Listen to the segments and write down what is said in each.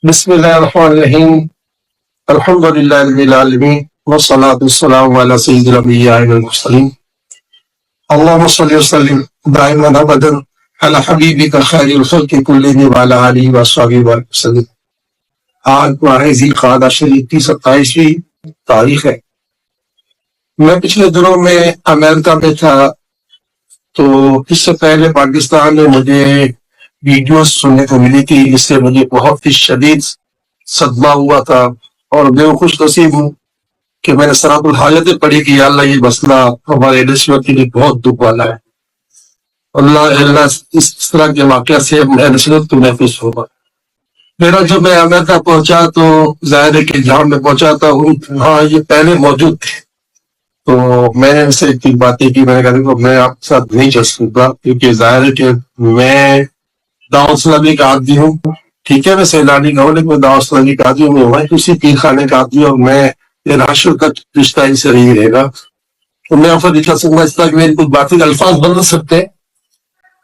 بسم اللہ الرحمن الرحیم الحمد للہ رب العالمین والصلاة والسلام علی سید الانبیاء والمرسلین اللہم صلی وسلم دائما ابدا علی حبیبک خیر الخلق کلہم وعلی آلہ وصحبہ وسلم۔ آج ماہ ذی القعدہ شریف کی 27ویں تاریخ ہے۔ میں پچھلے دنوں میں امریکہ میں تھا، تو اس سے پہلے پاکستان میں مجھے ویڈیوز سننے کو ملی تھی، جس سے مجھے بہت ہی شدید صدمہ ہوا تھا، اور میں خوش نصیب ہوں کہ میں نے صلاۃ الحاجت پڑھی کہ یا اللہ یہ مسئلہ ہمارے نسبت کے لیے بہت دکھ والا ہے، اللہ اس طرح کے واقعہ سے میں نسبت کو محفوظ ہوگا۔ میرا جب میں امریکہ پہنچا تو ظاہر ہے کہ جہاں میں پہنچا تھا وہاں یہ پہلے موجود تھے، تو میں نے ان سے ایک باتیں کی، میں نے کہا دیکھو میں آپ کے ساتھ نہیں چل سکتا، کیونکہ ظاہر ہے کہ میں دعوت اسلامی کا آدمی ہوں، ٹھیک ہے میں سیلانی کا ہوں، لیکن میں دعوت اسلامی کا آدمی ہوں، میں وہیں اسی پیر خانے کا آدمی ہوں، اور میں یہ راشد کا رشتہ ان سے نہیں رہے گا، تو میں آپ کو دکھا سکوں اس طرح کہ میری کچھ باتیں الفاظ بدل سکتے ہیں،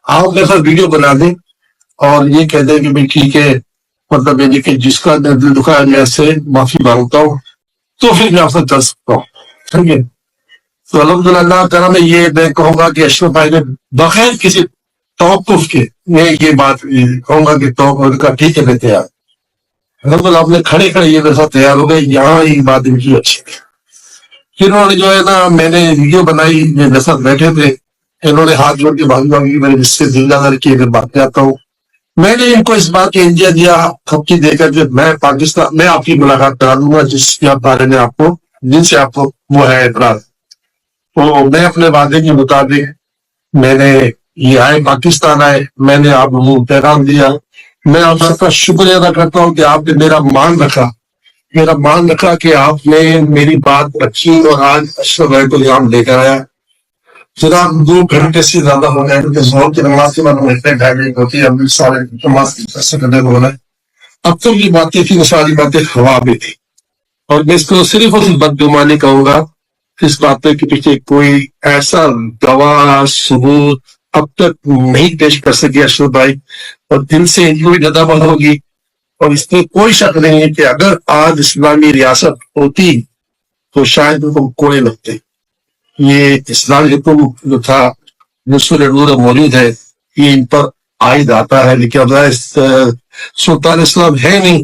آپ میرے ساتھ ویڈیو بنا دیں اور یہ کہہ دیں کہ بھائی ٹھیک ہے، مطلب یہ کہ جس کا دل دکھا ہے میں اس سے معافی مانگتا ہوں، تو پھر میں آپ سے چل سکتا ہوں، ٹھیک ہے۔ تو الحمدللہ کرم میں یہ میں کہوں گا کہ اشرف بھائی نے بغیر کسی توقف کے میں یہ بات کہوں گا کہ توقف کا ٹھیک ہے میں تیار، الحمدللہ آپ نے کھڑے کھڑے یہ میرے ساتھ تیار ہو گئے، یہاں یہ بات ان کی اچھی تھی۔ پھر انہوں نے جو ہے نا میں نے ویڈیو بنائی، میرے ساتھ بیٹھے تھے، انہوں نے ہاتھ جوڑ کے معافی مانگی، میں نے جس سے دل لگا کی اگر بات پہ آتا ہوں، میں نے ان کو اس بات کی انجیا دیا تھپکی دے کر کہ میں پاکستان میں آپ کی ملاقات کرا دوں گا جس کے بارے میں آپ کو جن سے آپ کو وہ ہے اعتراض، تو میں اپنے وعدے کے مطابق میں نے یہ آئے پاکستان آئے، میں نے آپ کو پیغام دیا، میں آپ سب کا شکریہ ادا کرتا ہوں کہ آپ نے میرا مان رکھا کہ آپ نے میری بات رکھی، اور آج اشرف بھائی کو یہاں لے کر آیا۔ جناب 2 گھنٹے سے زیادہ ہو گئے، کیونکہ ظہر کی نماز کے بعد اتنے ڈھائی ہوتی ہے، ابھی سارے نماز سے کرنے کو ہونا ہے، اب تو یہ باتیں تھی وہ ساری باتیں ہوا بھی تھی، اور میں اس کو صرف اور صرف بدگمانی کہوں گا، اس بات کے پیچھے کوئی ایسا گواہ ثبوت اب تک نہیں پیش کر سکے اشرف بھائی، اور دل سے ان کو بھی ندامت ہوگی، اور اس میں کوئی شک نہیں ہے کہ اگر آج اسلامی ریاست ہوتی تو شاید حکم کوڑے لگتے۔ یہ اسلامی حکم جو تھا نصر نور موجود ہے، یہ ان پر عائد آتا ہے، لیکن اب سلطان اسلام ہے نہیں،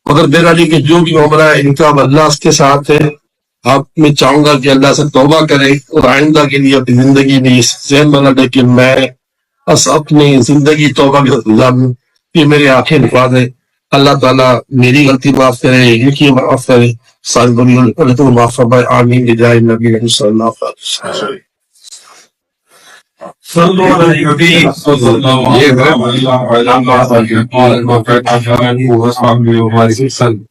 مگر میرا لیے کہ جو بھی عمرہ ہے ان کا اللہ کے ساتھ ہے۔ آپ میں چاہوں گا کہ اللہ سے توبہ کرے، اور آئندہ کے لیے اپنی زندگی میں یہ ذہن بنا لے کہ میں بس اپنی زندگی توبہ کے گزاروں، یہ میرے آخری الفاظ ہے۔ اللہ تعالیٰ میری غلطی معاف کرے، ان کی معاف کرے، ساری دنیا کو معاف فرمائے، آمین بجائے نبی صلی اللہ علیہ وسلم۔ صلوا على النبي صلى الله عليه وسلم وعلى آله وصحبه وسلم۔